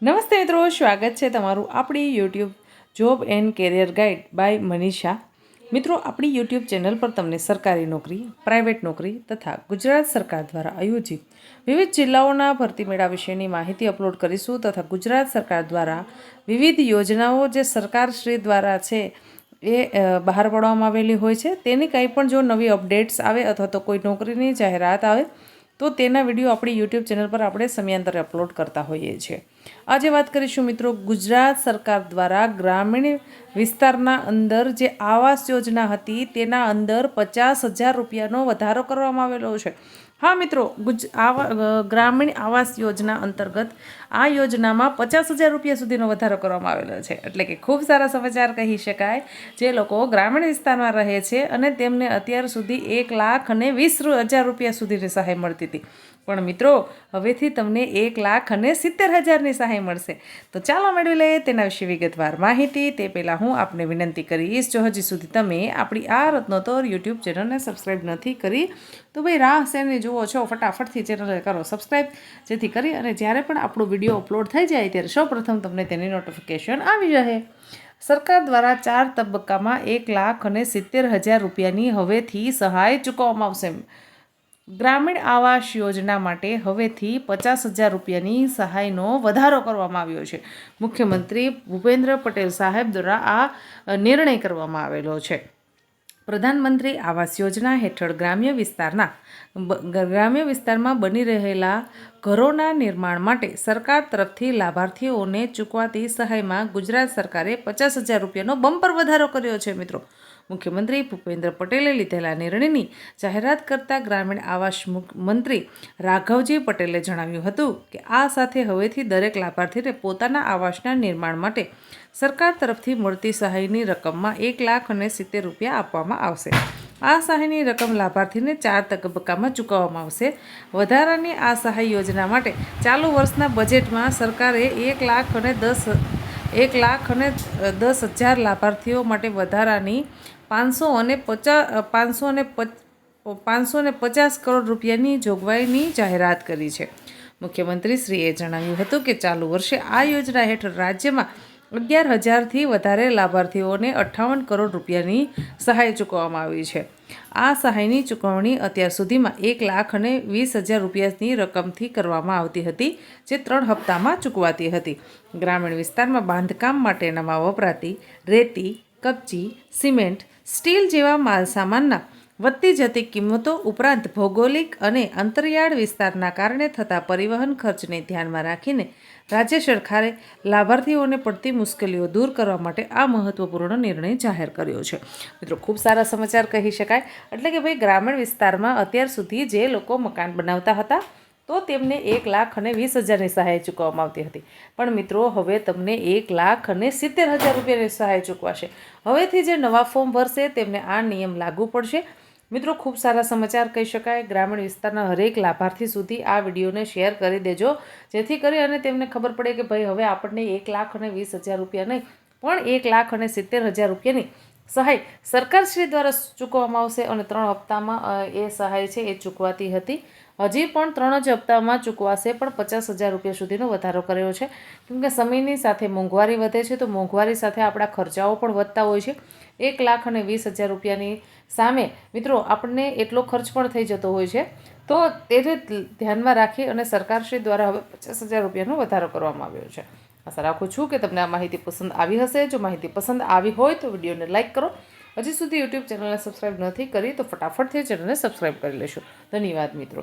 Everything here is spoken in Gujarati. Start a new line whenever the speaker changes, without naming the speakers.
નમસ્તે મિત્રો, સ્વાગત છે તમારું આપણી YouTube job and career guide by Manisha. મિત્રો, આપણી યુટ્યુબ ચેનલ પર તમને સરકારી નોકરી, પ્રાઇવેટ નોકરી તથા ગુજરાત સરકાર દ્વારા આયોજિત વિવિધ જિલ્લાઓના ભરતી મેળા વિશેની માહિતી અપલોડ કરીશું તથા ગુજરાત સરકાર દ્વારા વિવિધ યોજનાઓ જે સરકારશ્રી દ્વારા છે એ બહાર પાડવામાં આવેલી હોય છે તેની કંઈ પણ જો નવી અપડેટ્સ આવે અથવા તો કોઈ નોકરીની જાહેરાત આવે તો તેના વિડીયો આપણી યુટ્યુબ ચેનલ પર આપણે સમયાંતરે અપલોડ કરતા હોઈએ છીએ। આજે વાત કરીશું મિત્રો, ગુજરાત સરકાર દ્વારા ગ્રામીણ વિસ્તારના અંદર જે આવાસ યોજના હતી તેના અંદર 50,000 રૂપિયાનો વધારો કરવામાં આવેલો છે। હા મિત્રો, ગ્રામીણ આવાસ યોજના અંતર્ગત આ યોજનામાં 50,000 રૂપિયા સુધીનો વધારો કરવામાં આવેલો છે, એટલે કે ખૂબ સારા સમાચાર કહી શકાય। જે લોકો ગ્રામીણ વિસ્તારમાં રહે છે અને તેમને અત્યાર સુધી 1,20,000 રૂપિયા સુધીની સહાય મળતી હતી, પણ મિત્રો હવેથી તમને 1,70,000ની સહાય મળશે। તો ચાલો મેળવી લઈએ તેના વિશે વિગતવાર માહિતી। તે પહેલાં હું આપને વિનંતી કરીશ, જો હજી સુધી તમે આપણી આ રત્નોતર યુટ્યુબ ચેનલને સબસ્ક્રાઈબ નથી કરી તો ભાઈ રાહ શેની જુઓ છો, ફટાફટથી ચેનલને કરો સબસ્ક્રાઈબ, જેથી કરી અને જ્યારે પણ આપણો વિડીયો અપલોડ થઈ જાય ત્યારે સૌપ્રથમ તમને તેની નોટિફિકેશન આવી રહે। સરકાર દ્વારા 4 તબક્કામાં 1,70,000 રૂપિયાની હવેથી સહાય ચૂકવવામાં આવશે। ગ્રામીણ આવાસ યોજના માટે હવેથી 50,000 રૂપિયાની સહાયનો વધારો કરવામાં આવ્યો છે। મુખ્યમંત્રી ભૂપેન્દ્ર પટેલ સાહેબ દ્વારા આ નિર્ણય કરવામાં આવેલો છે। પ્રધાનમંત્રી આવાસ યોજના હેઠળ ગ્રામ્ય વિસ્તારમાં બની રહેલા ઘરોના નિર્માણ માટે સરકાર તરફથી લાભાર્થીઓને ચૂકવાતી સહાયમાં ગુજરાત સરકારે 50,000 રૂપિયાનો બમ્પર વધારો કર્યો છે। મિત્રો, મુખ્યમંત્રી ભૂપેન્દ્ર પટેલે લીધેલા નિર્ણયની જાહેરાત કરતા ગ્રામીણ આવાસ મંત્રી રાઘવજી પટેલે જણાવ્યું હતું કે આ સાથે હવેથી દરેક લાભાર્થીને પોતાના આવાસના નિર્માણ માટે સરકાર તરફથી મળતી સહાયની રકમમાં 1,70,000 રૂપિયા આપવામાં આવશે। આ સહાયની રકમ લાભાર્થીને 4 તબક્કામાં ચૂકવવામાં આવશે। વધારાની આ સહાય યોજના માટે ચાલુ વર્ષના બજેટમાં સરકારે 1,10,000 લાભાર્થીઓ માટે વધારાની 550 કરોડ રૂપિયાની જોગવાઈની જાહેરાત કરી છે। મુખ્યમંત્રીશ્રીએ જણાવ્યું હતું કે ચાલુ વર્ષે આ યોજના હેઠળ રાજ્યમાં 11,000થી વધારે લાભાર્થીઓને 58 કરોડ રૂપિયાની સહાય ચૂકવવામાં આવી છે। આ સહાયની ચૂકવણી અત્યાર સુધીમાં 1,20,000 રૂપિયાની રકમથી કરવામાં આવતી હતી, જે 3 હપ્તામાં ચૂકવાતી હતી। ગ્રામીણ વિસ્તારમાં બાંધકામ માટેનામાં વપરાતી રેતી, કપચી, સિમેન્ટ, સ્ટીલ જેવા માલસામાનના વધતી જતી કિંમતો ઉપરાંત ભૌગોલિક અને અંતરિયાળ વિસ્તારના કારણે થતા પરિવહન ખર્ચને ધ્યાનમાં રાખીને રાજ્ય સરકારે લાભાર્થીઓને પડતી મુશ્કેલીઓ દૂર કરવા માટે આ મહત્વપૂર્ણ નિર્ણય જાહેર કર્યો છે। મિત્રો, ખૂબ સારા સમાચાર કહી શકાય, એટલે કે ભાઈ ગ્રામીણ વિસ્તારમાં અત્યાર સુધી જે લોકો મકાન બનાવતા હતા તો તેમને 1,20,000ની સહાય ચૂકવવામાં આવતી હતી, પણ મિત્રો હવે તમને 1,70,000 રૂપિયાની સહાય ચૂકવાશે। હવેથી જે નવા ફોર્મ ભરશે તેમને આ નિયમ લાગુ પડશે। મિત્રો, ખૂબ સારા સમાચાર કહી શકાય। ગ્રામીણ વિસ્તારના હરેક લાભાર્થી સુધી આ વિડીયોને શેર કરી દેજો, જેથી કરી અને તેમને ખબર પડે કે ભાઈ હવે આપણને 1,20,000 રૂપિયા નહીં પણ 1,70,000 રૂપિયાની સહાય સરકારશ્રી દ્વારા ચૂકવવામાં આવશે અને 3 હપ્તામાં એ સહાય છે એ ચૂકવાતી હતી, હજી પણ 3 જ હપ્તામાં ચૂકવાશે, પણ 50,000 રૂપિયા સુધીનો વધારો કર્યો છે, કેમકે સમયની સાથે મોંઘવારી વધે છે તો મોંઘવારી સાથે આપણા ખર્ચાઓ પણ વધતા હોય છે। 1,20,000 રૂપિયાની સામે મિત્રો આપણને એટલો ખર્ચ પણ થઈ જતો હોય છે, તો તેને ધ્યાનમાં રાખી અને સરકારશ્રી દ્વારા હવે 50,000 રૂપિયાનો વધારો કરવામાં આવ્યો છે। આશા રાખું છું કે તમને આ માહિતી પસંદ આવી હશે। જો માહિતી પસંદ આવી હોય તો વિડીયોને લાઇક કરો। હજી સુધી યુટ્યુબ ચેનલને સબસ્ક્રાઈબ નથી કરી તો ફટાફટથી ચેનલને સબસ્ક્રાઈબ કરી લેશો। ધન્યવાદ મિત્રો।